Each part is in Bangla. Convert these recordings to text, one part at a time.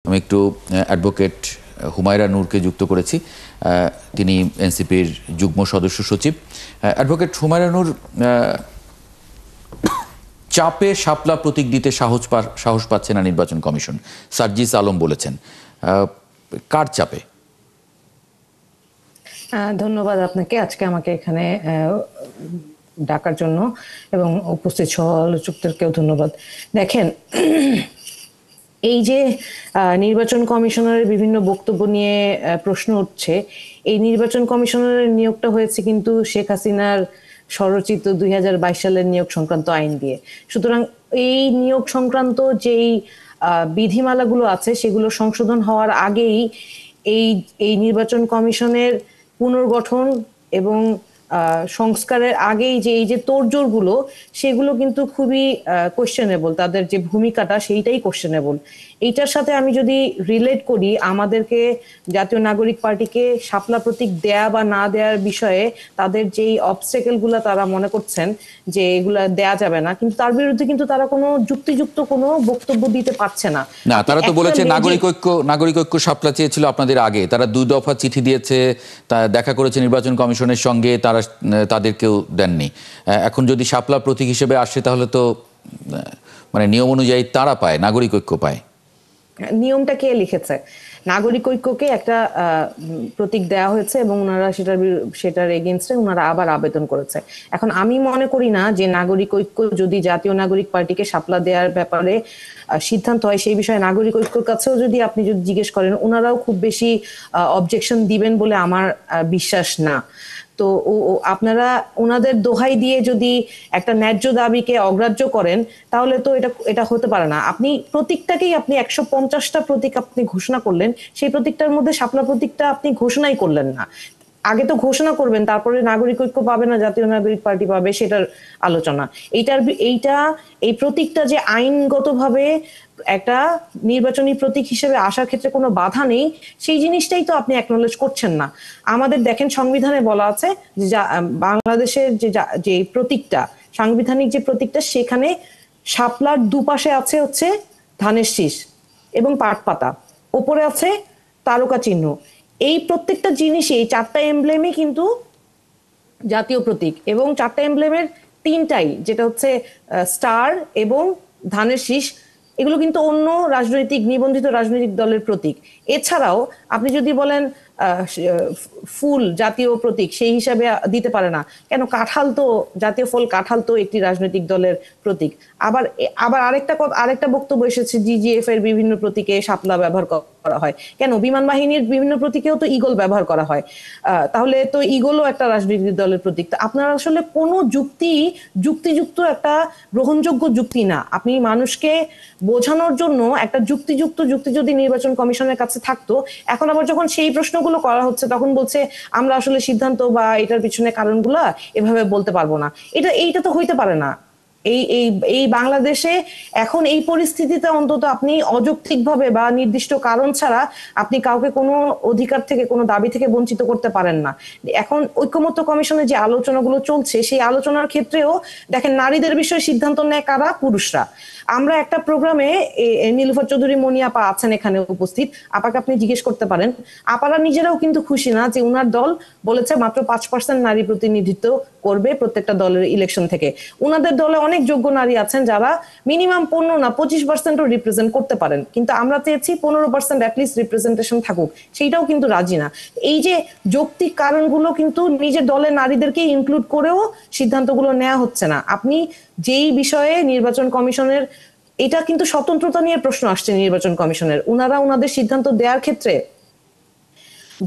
আমি একটু অ্যাডভোকেট হুমায়রা নূরকে যুক্ত করেছি। তিনি এনসিপির যুগ্ম সদস্য সচিব। অ্যাডভোকেট হুমায়রা নূর, চাপে শাপলা প্রতীক দিতে সাহস পাচ্ছে না নির্বাচন কমিশন, সার্জিস আলম বলেছেন। কার চাপে? ধন্যবাদ আপনাকে আজকে আমাকে এখানে ডাকার জন্য এবং উপস্থিত সহ আলোচকদেরকেও ধন্যবাদ। দেখেন, এই যে নির্বাচন কমিশনারের বিভিন্ন বক্তব্য নিয়ে প্রশ্ন উঠছে, এই নির্বাচন কমিশনারের নিয়োগটা হয়েছে কিন্তু শেখ হাসিনার স্বরচিত 2022 সালের নিয়োগ সংক্রান্ত আইন দিয়ে। সুতরাং এই নিয়োগ সংক্রান্ত যেই বিধিমালাগুলো আছে সেগুলো সংশোধন হওয়ার আগেই এই নির্বাচন কমিশনের পুনর্গঠন এবং সংস্কারের আগেই যে এই যে তোড়জোড়গুলো, সেগুলো কিন্তু খুবই কোশ্চেনেবল। তাদের যে ভূমিকাটা সেইটাই কোশ্চেনেবল। এইটার সাথে আমি যদি রিলেট করি, আমাদেরকে জাতীয় নাগরিক পার্টিকে শাপলা প্রতীক দেয়া বা না দেওয়ার বিষয়ে তাদের যেই অবস্টেকেলগুলো তারা মনে করছেন যে এগুলা দেয়া যাবে না, কিন্তু তার বিরুদ্ধে কিন্তু তারা কোনো যুক্তিযুক্ত কোনো বক্তব্য দিতে পারছে না। না, তারা তো বলেছে নাগরিক ঐক্য শাপলা চেয়েছিল আপনাদের আগে, তারা 2 দফা চিঠি দিয়েছে, দেখা করেছে নির্বাচন কমিশনের সঙ্গে, তারা তাদেরকেও দেননি। এখন যদি শাপলা প্রতীক হিসেবে আসে তাহলে তো মানে নিয়ম অনুযায়ী তারা পায়, নাগরিক ঐক্য পায়। নিয়মটা কে লিখেছে? নাগরিক ঐক্যকে একটা প্রতীক দেওয়া হয়েছে এবং ওনারা সেটার এগেইনস্টে ওনারা আবার আবেদন করেছে। এখন আমি মনে করি না যে নাগরিক ঐক্য যদি জাতীয় নাগরিক পার্টিকে শাপলা দেওয়ার ব্যাপারে সিদ্ধান্ত হয়, সেই বিষয়ে নাগরিক ঐক্যর কাছেও যদি আপনি জিজ্ঞেস করেন, ওনারাও খুব বেশি অবজেকশন দিবেন বলে আমার বিশ্বাস না। তো আপনারা ওনাদের দোহাই দিয়ে যদি একটা ন্যায্য দাবিকে অগ্রাহ্য করেন, তাহলে তো এটা হতে পারে না। আপনি প্রতীকটাকেই আপনি 150টা প্রতীক আপনি ঘোষণা করলেন, সেই প্রতীকটার মধ্যে শাপলা প্রতীকটা আপনি ঘোষণাই করলেন না। আগে তো ঘোষণা করবেন, তারপরে নাগরিক ঐক্য পাবে না জাতীয় নাগরিক পার্টি পাবে, সেটার আলোচনা। এই প্রতীকটা যে আইনগতভাবে একটা নির্বাচনী প্রতীক হিসেবে আসার ক্ষেত্রে কোনো বাধা নেই, সেই জিনিসটাই তো আপনি অ্যাকনোলেজ করছেন না। আমাদের দেখেন, সংবিধানে বলা আছে যে বাংলাদেশের যে প্রতীকটা, সাংবিধানিক যে প্রতীকটা, সেখানে শাপলার দুপাশে আছে হচ্ছে ধানের শীষ এবং পাট পাতা, ওপরে আছে তারকা চিহ্ন। এই প্রত্যেকটা জিনিসই, এই 4টা এমব্লেমই কিন্তু জাতীয় প্রতীক, এবং 4টা এমব্লেমের 3টাই, যেটা হচ্ছে স্টার এবং ধানের শীষ, এগুলো কিন্তু অন্য নিবন্ধিত রাজনৈতিক দলের প্রতীক। এছাড়াও আপনি যদি বলেন ফুল জাতীয় প্রতীক, সেই হিসাবে দিতে পারে না কেন? কাঁঠাল তো জাতীয় ফল, কাঁঠাল তো একটি রাজনৈতিক দলের প্রতীক। আবার আরেকটা বক্তব্য এসেছে, জিজিএফ এর বিভিন্ন প্রতীকে শাপলা ব্যবহার করা হয় কেন? বিমান বাহিনীর বিভিন্ন প্রতীকেও তো ঈগল ব্যবহার করা হয়, তাহলে তো ঈগলও একটা রাজনৈতিক দলের প্রতীক। তো আপনার আসলে কোনো যুক্তিযুক্ত একটা গ্রহণযোগ্য যুক্তি না। আপনি মানুষকে বোঝানোর জন্য একটা যুক্তি যদি নির্বাচন কমিশনের কাছে থাকতো, এখন আবার যখন সেই প্রশ্নগুলো করা হচ্ছে, তখন বলছে আমরা আসলে সিদ্ধান্ত বা এটার পিছনে কারণগুলো এভাবে বলতে পারবো না। এইটা তো হইতে পারে না। এই বাংলাদেশে এখন এই পরিস্থিতিতে অন্তত আপনি অযৌক্তিকভাবে বা নির্দিষ্ট কারণ ছাড়া আপনি কাউকে কোনো অধিকার থেকে, কোনো দাবি থেকে বঞ্চিত করতে পারেন না। এখন ঐকমত্য কমিশনের যে আলোচনাগুলো চলছে, সেই আলোচনার ক্ষেত্রেও দেখেন, নারীদের বিষয়ে সিদ্ধান্ত নেয় কারা? পুরুষরা। আমরা একটা প্রোগ্রামে, নীলুফার চৌধুরী মনি আপা আছেন এখানে উপস্থিত, আপাকে আপনি জিজ্ঞেস করতে পারেন, আপারা নিজেরাও কিন্তু খুশি না যে উনার দল বলেছে মাত্র 5% নারী প্রতিনিধিত্ব করবে প্রত্যেকটা দলের ইলেকশন থেকে। উনাদের দলে অনেক যোগ্য নারী আছেন যারা মিনিমাম 15 না 25%ও রিপ্রেজেন্ট করতে পারেন, কিন্তু আমরা চেয়েছি 15% অ্যাটলিস্ট রিপ্রেজেন্টেশন থাকুক, সেইটাও কিন্তু রাজি না। এই যে যৌক্তিক কারণগুলো কিন্তু নিজের দলের নারীদেরকে ইনক্লুড করেও সিদ্ধান্তগুলো নেওয়া হচ্ছে না। আপনি যেই বিষয়ে নির্বাচন কমিশনের, এটা কিন্তু স্বতন্ত্রতা নিয়ে প্রশ্ন আসছে নির্বাচন কমিশনের, ওনারা ওনাদের সিদ্ধান্ত দেওয়ার ক্ষেত্রে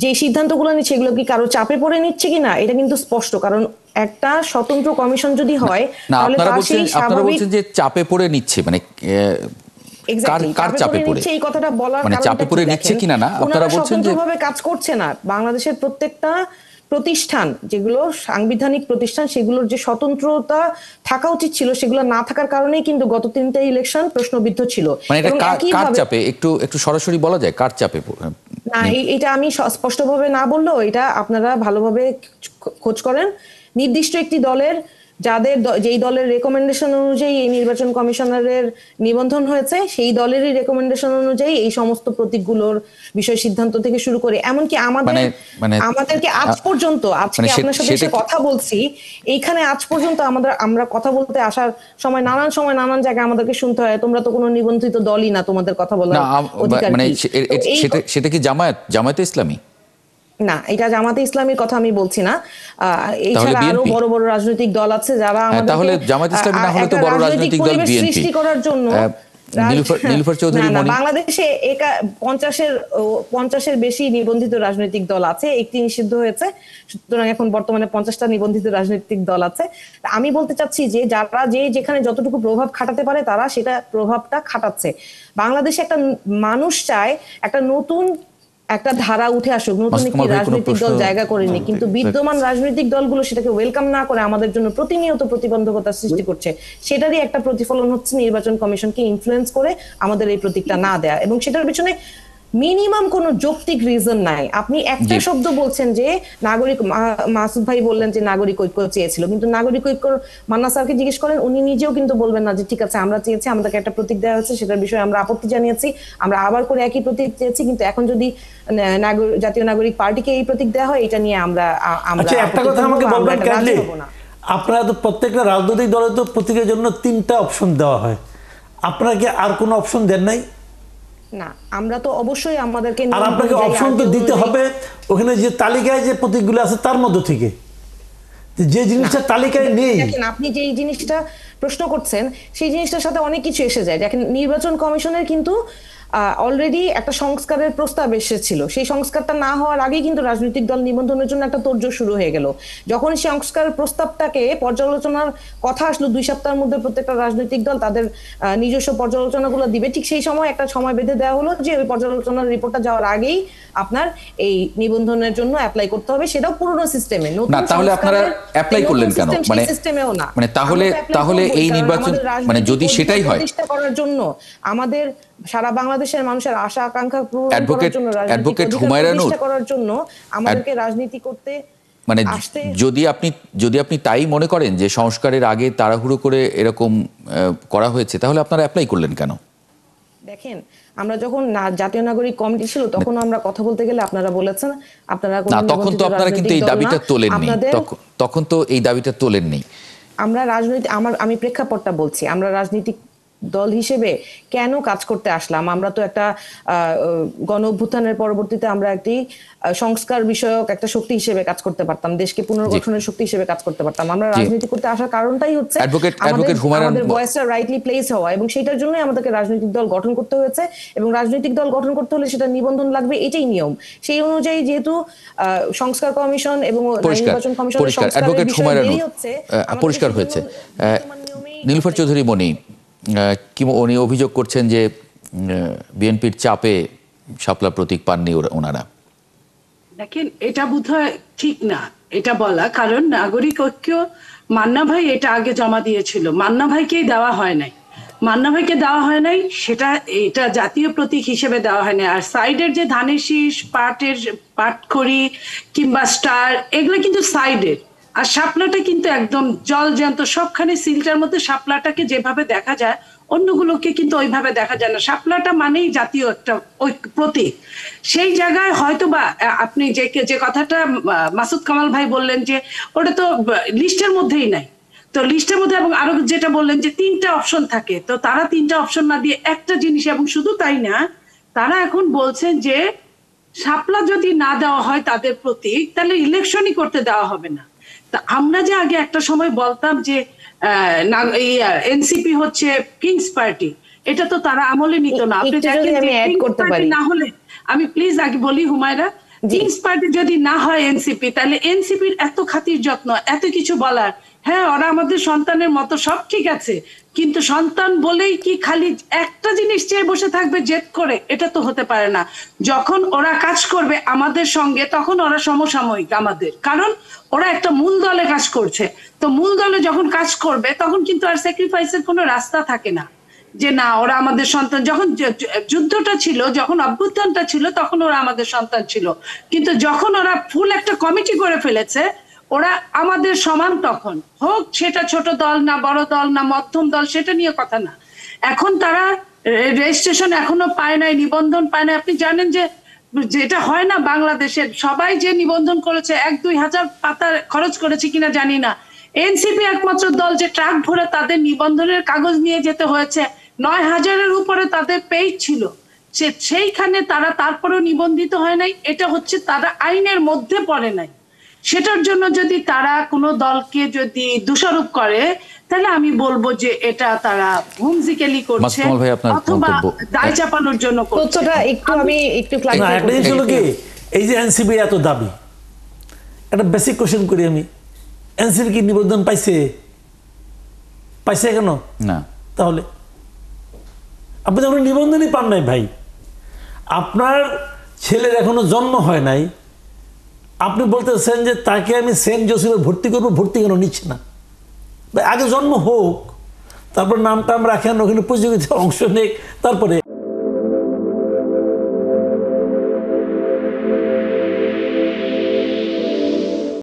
যে সিদ্ধান্তগুলো নিচ্ছে, এগুলো কি কারো চাপে পড়ে নিচ্ছে কিনা, এটা কিন্তু স্পষ্ট। কারণ একটা স্বতন্ত্র কমিশন যদি হয়, তাহলে আপনারা বলছেন যে চাপে পড়ে নিচ্ছে, মানে কার চাপে পড়ে? এই কথাটা বলার কারণ চাপে পড়ে নিচ্ছে কিনা না, আপনারা বলছেন যে স্বতন্ত্রভাবে কাজ করছে না। বাংলাদেশের প্রত্যেকটা প্রতিষ্ঠান, যেগুলো সাংবিধানিক প্রতিষ্ঠান, সেগুলোর যে স্বতন্ত্রতা থাকা উচিত ছিল, সেগুলো না থাকার কারণেই কিন্তু গত 3টা ইলেকশন প্রশ্নবিদ্ধ ছিল। মানে এটা কার চাপে? একটু সরাসরি বলা যায় কার চাপে? না, এটা আমি স্পষ্টভাবে না বললেও, এটা আপনারা ভালোভাবে খোঁজ করেন। নির্দিষ্ট একটি দলের যেই দলের রেকমেন্ডেশন অনুযায়ী এই নির্বাচন কমিশনারের নিবন্ধন হয়েছে, সেই দলেরই রেকমেন্ডেশন অনুযায়ী এই সমস্ত প্রতীকগুলোর বিষয় সিদ্ধান্ত থেকে শুরু করে এমনকি আমাদেরকে আজ পর্যন্ত, আজকে আপনার সাথে এসে কথা বলছি এইখানে, আজ পর্যন্ত আমরা কথা বলতে আসার সময় নানান জায়গায় আমাদেরকে শুনতে হয় তোমরা তো কোনো নিবন্ধিত দলই না, তোমাদের কথা বলার অধিকার কি? সেটা কি জামায়াতে ইসলামী? না, এটা জামাতে ইসলামীর কথা আমি বলছি না। এছাড়া আরো বড় বড় রাজনৈতিক দল আছে যারা আমাদের, তাহলে জামায়াতে ইসলামী না হলে তো বড় রাজনৈতিক দল বিএনপি সৃষ্টি করার জন্য নীলুফার চৌধুরী মনি, বাংলাদেশে 50-এর বেশি নিবন্ধিত রাজনৈতিক দল আছে, একটি নিষিদ্ধ হয়েছে, সুতরাং এখন বর্তমানে 50টা নিবন্ধিত রাজনৈতিক দল আছে। আমি বলতে চাচ্ছি যে যারা যেখানে যতটুকু প্রভাব খাটাতে পারে তারা সেটা প্রভাবটা খাটাচ্ছে। বাংলাদেশে একটা মানুষ চায় একটা নতুন একটা ধারা উঠে আসুক, নতুন একটি রাজনৈতিক দল জায়গা করেনি, কিন্তু বিদ্যমান রাজনৈতিক দলগুলো সেটাকে ওয়েলকাম না করে আমাদের জন্য প্রতিনিয়ত প্রতিবন্ধকতা সৃষ্টি করছে। সেটারই একটা প্রতিফলন হচ্ছে নির্বাচন কমিশনকে ইনফ্লুয়েন্স করে আমাদের এই প্রতীকটা না দেয়া, এবং সেটার পিছনে মিনিমাম কোনো যৌক্তিক রিজন নাই। আপনি একটা শব্দ বলছেন যে নাগরিক, মাসুদ ভাই বললেন যে নাগরিক ঐক্য চেয়েছিল, কিন্তু নাগরিক ঐক্য মান্না স্যারকে জিজ্ঞেস করেন, উনি নিজেও কিন্তু বলবেন না যে ঠিক আছে আমরা চেয়েছি, আমাদেরকে একটা প্রতীক দেওয়া হয়েছে, সেটার বিষয়ে আমরা আপত্তি জানিয়েছি, আমরা আবার করে একই প্রতীক চেয়েছি, কিন্তু এখন যদি জাতীয় নাগরিক পার্টিকে এই প্রতীক দেওয়া হয় এটা নিয়ে আমরা একটা কথা আমাকে বলবেন কাইন্ডলি, আপনারা তো প্রত্যেকটা রাজনৈতিক দলে তো প্রতীকের জন্য 3টা অপশন দেওয়া হয়, আপনারা কি আর কোনো অপশন দেন নাই? না, আমরা তো অবশ্যই আমাদেরকে, আর আপনাকে অপশন তো দিতে হবে ওখানে যে তালিকায় যে প্রতীকগুলো আছে তার মধ্য থেকে, যে জিনিসটা তালিকায় নেই। দেখেন, আপনি যে জিনিসটা প্রশ্ন করছেন সেই জিনিসটার সাথে অনেক কিছু এসে যায়। দেখেন, নির্বাচন কমিশনের কিন্তু অলরেডি একটা সংস্কারের প্রস্তাব এসেছিল, সেই সংস্কারটা না হওয়ার আগেই কিন্তু রাজনৈতিক দল নিবন্ধনের জন্য একটা তোড়জোড় শুরু হয়ে গেল। যখন সেই সংস্কারের প্রস্তাবটাকে পর্যালোচনার কথা আসলো 2 সপ্তাহের মধ্যে প্রত্যেকটা রাজনৈতিক দল তাদের নিজস্ব পর্যালোচনাগুলো দিবে, ঠিক সেই সময় একটা সময় বেঁধে দেওয়া হলো যে ওই পর্যালোচনার রিপোর্টটা যাওয়ার আগেই আপনার এই নিবন্ধনের জন্য অ্যাপ্লাই করতে হবে, সেটাও পুরনো সিস্টেমে। না, তাহলে আপনারা অ্যাপ্লাই করলেন কেন? সিস্টেমেও না, তাহলে এই নির্বাচন যদি সেটাই হয়, করার জন্য আমাদের সারা বাংলাদেশের মানুষের আশা আকাঙ্ক্ষা পূরণ করার জন্য, অ্যাডভোকেট হুমায়রা নূর করার জন্য আমাদেরকে রাজনীতি করতে, যদি আপনি তাই মনে করেন যে সংস্কারের আগে তাড়াহুড়ো করে এরকম করা হয়েছে, তাহলে আপনারা অ্যাপ্লাই করলেন কেন? দেখেন, আমরা যখন জাতীয় নাগরিক কমিটি ছিল তখন আমরা কথা বলতে গেলে আপনারা বলেছেন আপনারা তখন তো আপনারা কিন্তু এই দাবিটা তোলেননি, তখন তো এই দাবিটা তোলেননি। আমরা আমি প্রেক্ষাপটটা বলছি, আমরা রাজনীতিক দল হিসেবে কেন কাজ করতে আসলাম। আমরা তো একটা গণ অভ্যুত্থানের পরবর্তীতে আমরা একটি সংস্কার বিষয়ক একটা শক্তি হিসেবে কাজ করতে পারতাম, দেশকে পুনর্গঠনের শক্তি হিসেবে কাজ করতে পারতাম। আমরা রাজনীতি করতে আসার কারণটাই হচ্ছে আমাদের ভয়েসটা রাইটলি প্লেস হওয়া, এবং সেটার জন্যই আমাদেরকে রাজনৈতিক দল গঠন করতে হয়েছে, এবং রাজনৈতিক দল গঠন করতে হলে সেটা নিবন্ধন লাগবে, এটাই নিয়ম। সেই অনুযায়ী যেহেতু সংস্কার কমিশন এবং নির্বাচন কমিশনের সংস্কারের বিষয় দেরি হচ্ছে, পরিষ্কার হয়েছে। নীলুফার চৌধুরী মনি, উনি অভিযোগ করছেন যে বিএনপির চাপে শাপলা প্রতীক পাননি ওনারা। দেখেন, এটা বোধহয় ঠিক না এটা বলা, কারণ নাগরিক ঐক্য মান্না ভাই এটা আগে জমা দিয়েছিল, মান্না ভাইকেই দেওয়া হয় নাই, মান্না ভাইকে দেওয়া হয় নাই, এটা জাতীয় প্রতীক হিসেবে দেওয়া হয় নাই। আর সাইডের যে ধানের শীষ, পাটখড়ি কিংবা স্টার, এগুলো কিন্তু সাইডের, আর শাপলাটা কিন্তু একদম জলজ্যান্ত, সবখানে সিলটার মধ্যে শাপলাটাকে যেভাবে দেখা যায় অন্যগুলোকে কিন্তু ওইভাবে দেখা যায় না। শাপলাটা মানেই জাতীয় একটা প্রতীক। সেই জায়গায় হয়তো বা আপনি যে কথাটা মাসুদ কামাল ভাই বললেন যে ওটা তো লিস্টের মধ্যেই নাই, তো লিস্টের মধ্যে, এবং আরো যেটা বললেন যে 3টা অপশন থাকে, তো তারা 3টা অপশন না দিয়ে একটা জিনিস, এবং শুধু তাই না, তারা এখন বলছেন যে শাপলা যদি না দেওয়া হয় তাদের প্রতীক, তাহলে ইলেকশনই করতে দেওয়া হবে না। তা আমরা যে আগে একটা সময় বলতাম যে এনসিপি হচ্ছে কিংস পার্টি, এটা তো তারা আমলে নিত না। আপনি দেখেন, না হলে আমি প্লিজ আগে বলি হুমায়রা, কিংস পার্টি যদি না হয় এনসিপি, তাহলে এনসিপির এত খাতির যত্ন, এত কিছু বলার, হ্যাঁ ওরা আমাদের সন্তানের মতো, সব ঠিক আছে, কিন্তু সন্তান বলেই কি খালি একটা জিনিস চেয়ে বসে থাকবে জেদ করে? এটা তো হতে পারে না। যখন ওরা কাজ করবে আমাদের সঙ্গে, তখন ওরা সমসাময়িক আমাদের, কারণ ওরা একটা মূল দলে কাজ করছে। তো মূল দলে যখন কাজ করবে তখন কিন্তু আর স্যাক্রিফাইসের কোনো রাস্তা থাকে না, যে না ওরা আমাদের সন্তান। যখন যুদ্ধটা ছিল, যখন অভ্যুত্থানটা ছিল, তখন ওরা আমাদের সন্তান ছিল, কিন্তু যখন ওরা ফুল একটা কমিটি করে ফেলেছে, ওরা আমাদের সমান, তখন হোক সেটা ছোট দল না বড় দল না মধ্যম দল সেটা নিয়ে কথা না। এখন তারা রেজিস্ট্রেশন এখনো পায় নাই, নিবন্ধন পায় না। আপনি জানেন যে যেটা হয় না বাংলাদেশের, সবাই যে নিবন্ধন করেছে 1-2 হাজার পাতা খরচ করেছে কিনা জানি না, এনসিপি একমাত্র দল যে ট্রাক ভরে তাদের নিবন্ধনের কাগজ নিয়ে যেতে হয়েছে। 9,000-এর উপরে তাদের পেজ ছিল, সেইখানে তারা তারপরেও নিবন্ধিত হয় নাই। এটা হচ্ছে তারা আইনের মধ্যে পড়ে নাই। সেটার জন্য যদি তারা কোনো দলকে যদি দোষারোপ করে, তাহলে আমি বলবো যে এটা তারা হুমজিক্যালি করছে মাসুদ ভাই, আপনার অথবা মন্তব্য। দায় চাপানোর জন্য করছে। তথ্যটা আমি একটু না, clarify একটা জিনিস করতে হলো কি, এই যে এনসিপি এত দাবি, একটা বেসিক কোশ্চেন করি আমি, এনসিপি কি নিবন্ধন পাইছে? পাইছে কেন? না, তাহলে আপনি যখন নিবন্ধনই পান নাই ভাই, আপনার ছেলের এখনো জন্ম হয় নাই, আপনি বলতেছেন যে তাকে আমি সেন্ট জোসেফে ভর্তি করবো, ভর্তি কেন নিচ্ছে না? ভাই আগে জন্ম হোক, তারপর নাম টাম রাখেন, ওখানে প্রতিযোগিতায় অংশ নেক, তারপরে